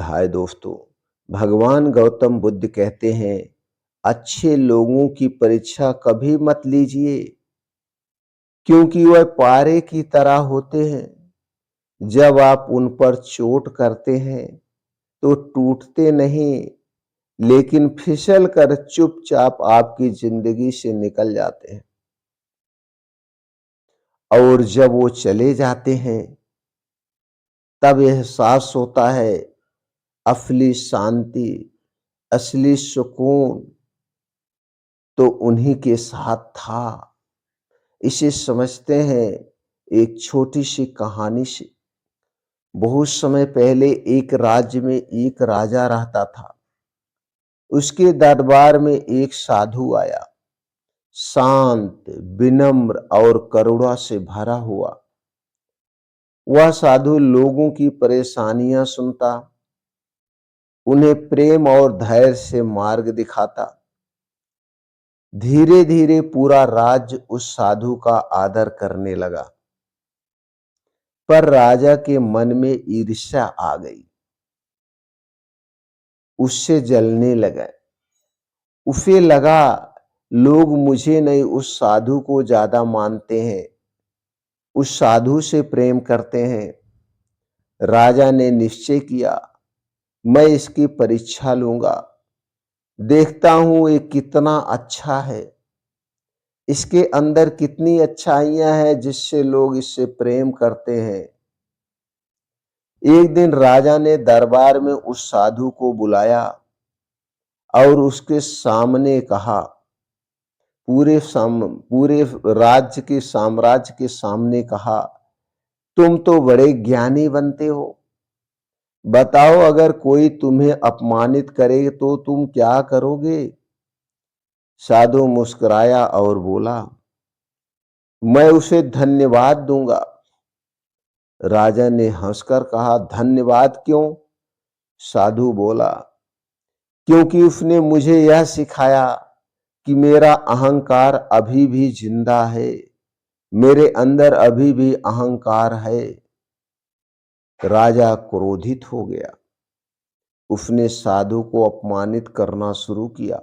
अध्याय दोस्तों। भगवान गौतम बुद्ध कहते हैं, अच्छे लोगों की परीक्षा कभी मत लीजिए, क्योंकि वह पारे की तरह होते हैं। जब आप उन पर चोट करते हैं तो टूटते नहीं, लेकिन फिसल कर चुपचाप आपकी जिंदगी से निकल जाते हैं। और जब वो चले जाते हैं तब एहसास होता है असली शांति, असली सुकून तो उन्हीं के साथ था। इसे समझते हैं एक छोटी सी कहानी से। बहुत समय पहले एक राज्य में एक राजा रहता था। उसके दरबार में एक साधु आया, शांत, विनम्र और करुणा से भरा हुआ। वह साधु लोगों की परेशानियां सुनता, उन्हें प्रेम और धैर्य से मार्ग दिखाता। धीरे धीरे पूरा राज्य उस साधु का आदर करने लगा। पर राजा के मन में ईर्ष्या आ गई, उससे जलने लगा। उसे लगा, लोग मुझे नहीं उस साधु को ज्यादा मानते हैं, उस साधु से प्रेम करते हैं। राजा ने निश्चय किया, मैं इसकी परीक्षा लूंगा, देखता हूं ये कितना अच्छा है, इसके अंदर कितनी अच्छाइयां हैं जिससे लोग इससे प्रेम करते हैं। एक दिन राजा ने दरबार में उस साधु को बुलाया और उसके सामने कहा, पूरे राज्य के साम्राज्य के सामने कहा, तुम तो बड़े ज्ञानी बनते हो, बताओ अगर कोई तुम्हें अपमानित करे तो तुम क्या करोगे? साधु मुस्कुराया और बोला, मैं उसे धन्यवाद दूंगा। राजा ने हंसकर कहा, धन्यवाद क्यों? साधु बोला, क्योंकि उसने मुझे यह सिखाया कि मेरा अहंकार अभी भी जिंदा है, मेरे अंदर अभी भी अहंकार है। राजा क्रोधित हो गया, उसने साधु को अपमानित करना शुरू किया,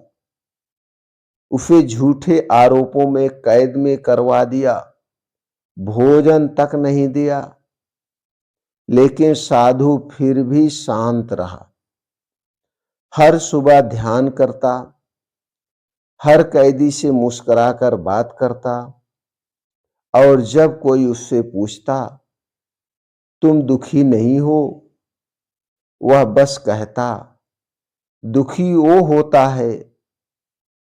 उसे झूठे आरोपों में कैद में करवा दिया, भोजन तक नहीं दिया। लेकिन साधु फिर भी शांत रहा। हर सुबह ध्यान करता, हर कैदी से मुस्कुराकर बात करता, और जब कोई उससे पूछता, तुम दुखी नहीं हो, वह बस कहता, दुखी वो होता है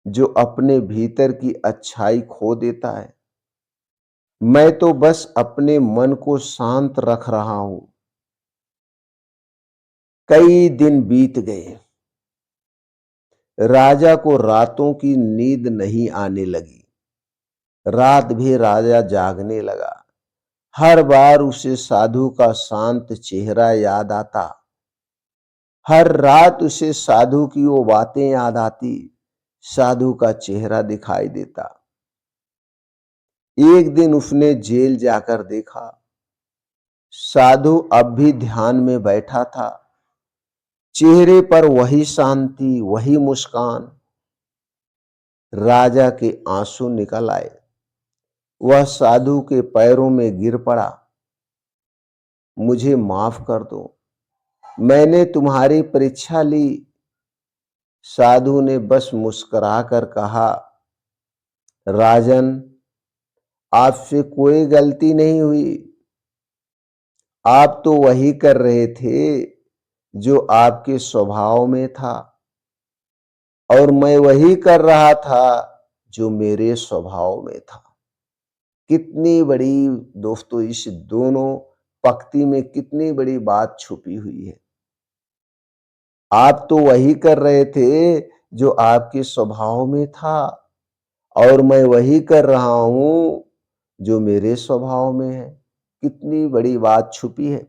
जो अपने भीतर की अच्छाई खो देता है। मैं तो बस अपने मन को शांत रख रहा हूं। कई दिन बीत गए। राजा को रातों की नींद नहीं आने लगी। रात भी राजा जागने लगा। हर बार उसे साधु का शांत चेहरा याद आता। हर रात उसे साधु की वो बातें याद आती, साधु का चेहरा दिखाई देता। एक दिन उसने जेल जाकर देखा, साधु अब भी ध्यान में बैठा था, चेहरे पर वही शांति, वही मुस्कान। राजा के आंसू निकल आए। वह साधु के पैरों में गिर पड़ा, मुझे माफ कर दो, मैंने तुम्हारी परीक्षा ली। साधु ने बस मुस्कुराकर कहा, राजन, आपसे कोई गलती नहीं हुई, आप तो वही कर रहे थे जो आपके स्वभाव में था, और मैं वही कर रहा था जो मेरे स्वभाव में था। कितनी बड़ी दोस्तों, इस दोनों पंक्ति में कितनी बड़ी बात छुपी हुई है। आप तो वही कर रहे थे जो आपके स्वभाव में था, और मैं वही कर रहा हूं जो मेरे स्वभाव में है। कितनी बड़ी बात छुपी है।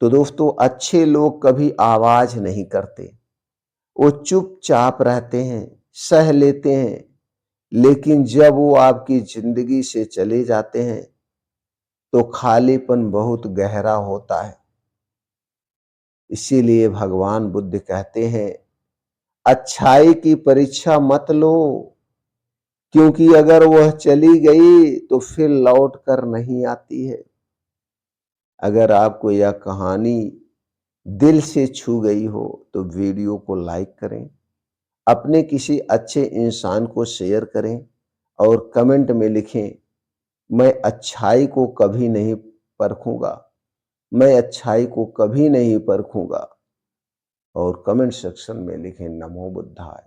तो दोस्तों, अच्छे लोग कभी आवाज नहीं करते, वो चुपचाप रहते हैं, सह लेते हैं। लेकिन जब वो आपकी जिंदगी से चले जाते हैं तो खालीपन बहुत गहरा होता है। इसीलिए भगवान बुद्ध कहते हैं, अच्छाई की परीक्षा मत लो, क्योंकि अगर वह चली गई तो फिर लौट कर नहीं आती है। अगर आपको यह कहानी दिल से छू गई हो तो वीडियो को लाइक करें, अपने किसी अच्छे इंसान को शेयर करें और कमेंट में लिखें, मैं अच्छाई को कभी नहीं परखूंगा, मैं अच्छाई को कभी नहीं परखूंगा। और कमेंट सेक्शन में लिखें, नमो बुद्धाय।